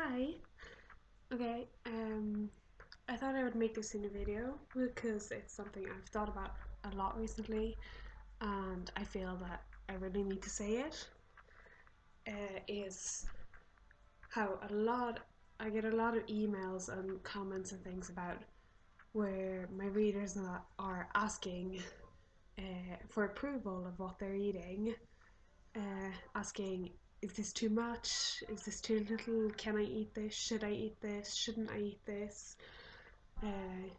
Hi. Okay, I thought I would make this in a video because it's something I've thought about a lot recently and I feel that I really need to say it. Is how I get a lot of emails and comments and things about where my readers are asking for approval of what they're eating, asking, is this too much? Is this too little? Can I eat this? Should I eat this? Shouldn't I eat this? uh,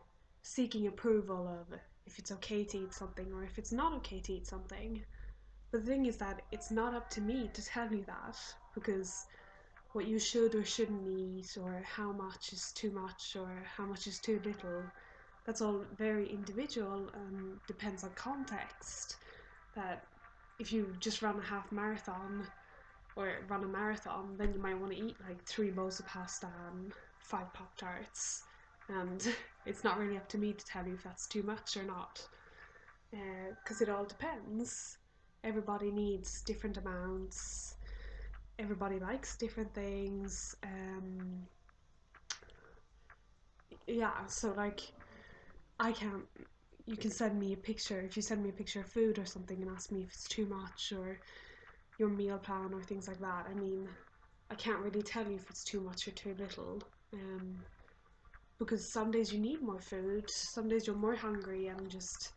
Seeking approval of if it's okay to eat something or if it's not okay to eat something. But the thing is that it's not up to me to tell you that, because what you should or shouldn't eat, or how much is too much or how much is too little, that's all very individual and depends on context. That if you just run a half marathon or run a marathon, then you might want to eat like 3 bowls of pasta and 5 Pop Tarts. And it's not really up to me to tell you if that's too much or not, because it all depends. Everybody needs different amounts. Everybody likes different things. Yeah, so like I can't. You can send me a picture. If you send me a picture of food or something and ask me if it's too much or your meal plan or things like that, I mean, I can't really tell you if it's too much or too little. Because some days you need more food, some days you're more hungry and just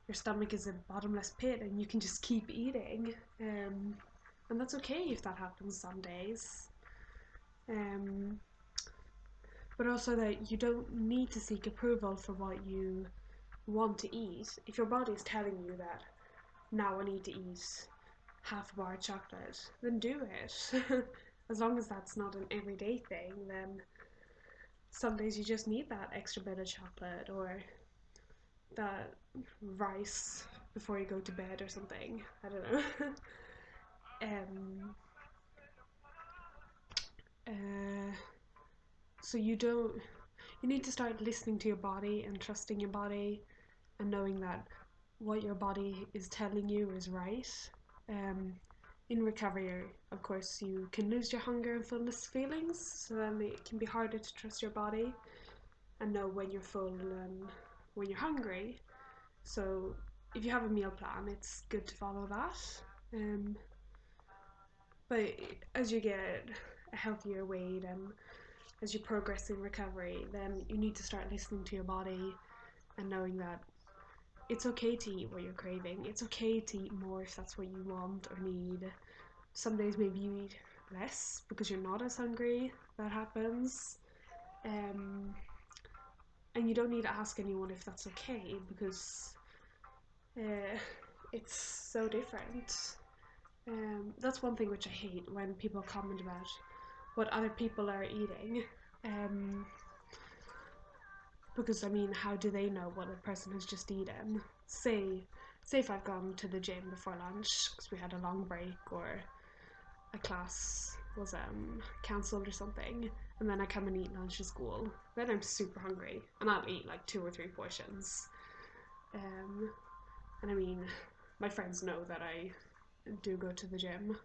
your stomach is a bottomless pit and you can just keep eating. And that's okay if that happens some days. Um, but also that you don't need to seek approval for what you want to eat. If your body is telling you that now I need to eat half a bar of chocolate, then do it. As long as that's not an everyday thing, then some days you just need that extra bit of chocolate or that rice before you go to bed or something. I don't know. um, uh, so you need to start listening to your body and trusting your body and knowing that what your body is telling you is right. Um, in recovery, of course, you can lose your hunger and fullness feelings, so then it can be harder to trust your body and know when you're full and when you're hungry. So if you have a meal plan, it's good to follow that. Um, but as you get a healthier weight and as you progress in recovery, then you need to start listening to your body and knowing that it's okay to eat what you're craving. It's okay to eat more if that's what you want or need. Some days maybe you eat less because you're not as hungry. That happens. Um, and you don't need to ask anyone if that's okay because uh, it's so different. That's one thing which I hate when people comment about what other people are eating. Um, because I mean, how do they know what a person has just eaten? Say if I've gone to the gym before lunch because we had a long break or a class was cancelled or something, and then I come and eat lunch at school. Then I'm super hungry, and I'll eat like 2 or 3 portions. Um, and I mean, my friends know that I do go to the gym.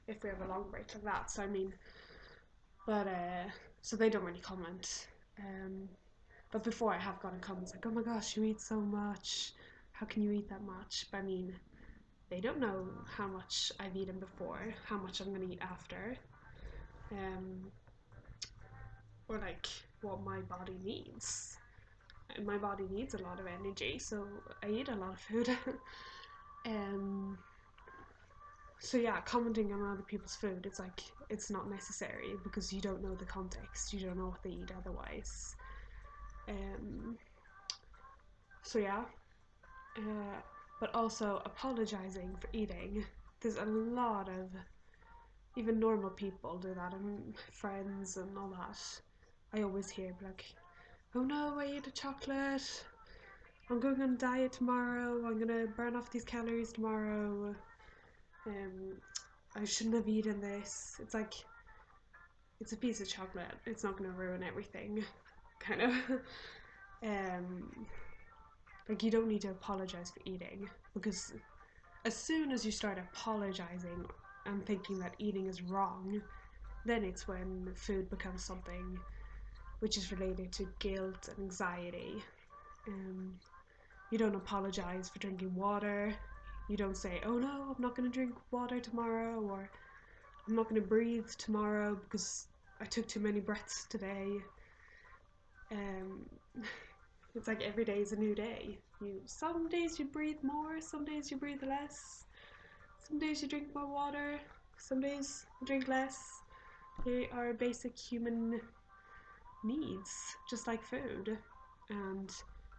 If we have a long break like that. So I mean, but so they don't really comment. But before I have gotten comments like, "Oh my gosh, you eat so much. How can you eat that much?" But I mean, they don't know how much I've eaten before, how much I'm gonna eat after, um, or like what my body needs. And my body needs a lot of energy, so I eat a lot of food. um, so yeah, commenting on other people's food, it's like it's not necessary because you don't know the context, you don't know what they eat otherwise. Um, so yeah, uh, but also apologizing for eating. There's a lot of even normal people do that, and friends and all that. I always hear like, "Oh no, I ate a chocolate. I'm going on a diet tomorrow. I'm gonna burn off these calories tomorrow. Um, I shouldn't have eaten this." It's like it's a piece of chocolate. It's not going to ruin everything, kind of. um, like you don't need to apologize for eating because as soon as you start apologizing and thinking that eating is wrong, then it's when food becomes something which is related to guilt and anxiety. Um, you don't apologize for drinking water. You don't say, oh no, I'm not going to drink water tomorrow, or I'm not going to breathe tomorrow because I took too many breaths today. Um, it's like every day is a new day. Some days you breathe more, some days you breathe less, some days you drink more water, some days you drink less. They are basic human needs, just like food. And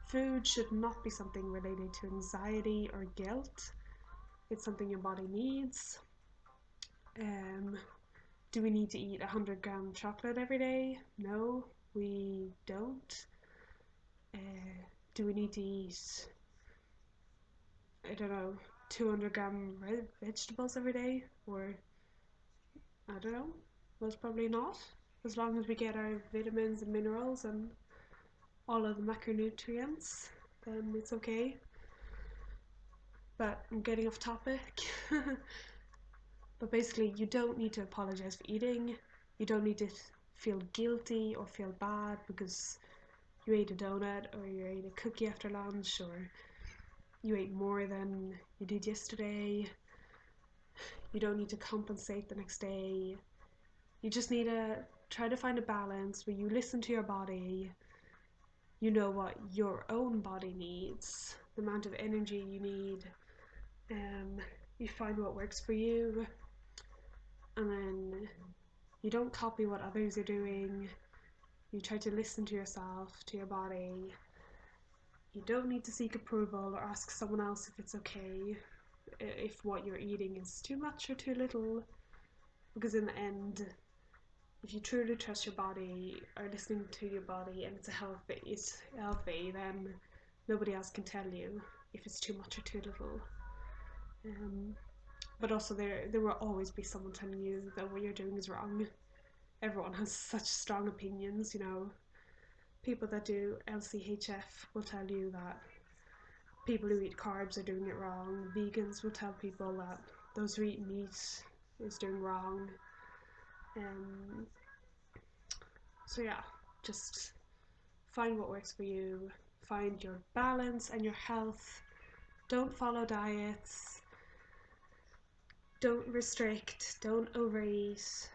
food should not be something related to anxiety or guilt. It's something your body needs. Do we need to eat 100-gram chocolate every day? No, we don't. Do we need to eat, I don't know, 200-gram vegetables every day? Or, I don't know, most probably not. As long as we get our vitamins and minerals and all of the macronutrients, then it's okay. But I'm getting off topic. But basically, you don't need to apologize for eating. You don't need to feel guilty or feel bad because you ate a donut or you ate a cookie after lunch or you ate more than you did yesterday. You don't need to compensate the next day. You just need to try to find a balance where you listen to your body. You know what your own body needs, the amount of energy you need. You find what works for you, and then you don't copy what others are doing. You try to listen to yourself, to your body. You don't need to seek approval or ask someone else if it's okay, if what you're eating is too much or too little, because in the end, if you truly trust your body or listening to your body and it's healthy, then nobody else can tell you if it's too much or too little. But also there will always be someone telling you that what you're doing is wrong. Everyone has such strong opinions, you know. People that do LCHF will tell you that people who eat carbs are doing it wrong. Vegans will tell people that those who eat meat is doing wrong. So yeah, just find what works for you. Find your balance and your health. Don't follow diets. Don't restrict. Don't overeat.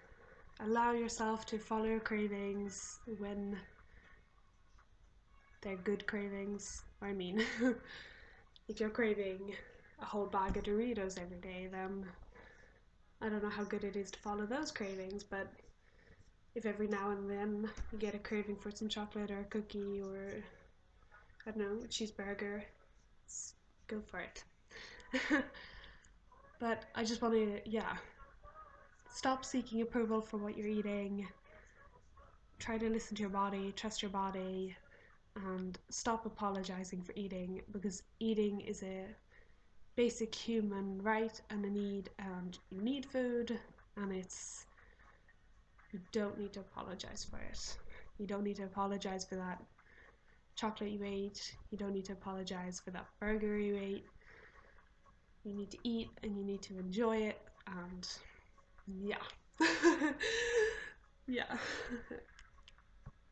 Allow yourself to follow your cravings when they're good cravings. I mean, if you're craving a whole bag of Doritos every day, then I don't know how good it is to follow those cravings, but if every now and then you get a craving for some chocolate or a cookie or, I don't know, a cheeseburger, go for it. But I just want to, stop seeking approval for what you're eating. Try to listen to your body, trust your body, and stop apologizing for eating, because eating is a basic human right and a need, and you need food, and you don't need to apologize for it. You don't need to apologize for that chocolate you ate. You don't need to apologize for that burger you ate. You need to eat and you need to enjoy it, and yeah. Yeah.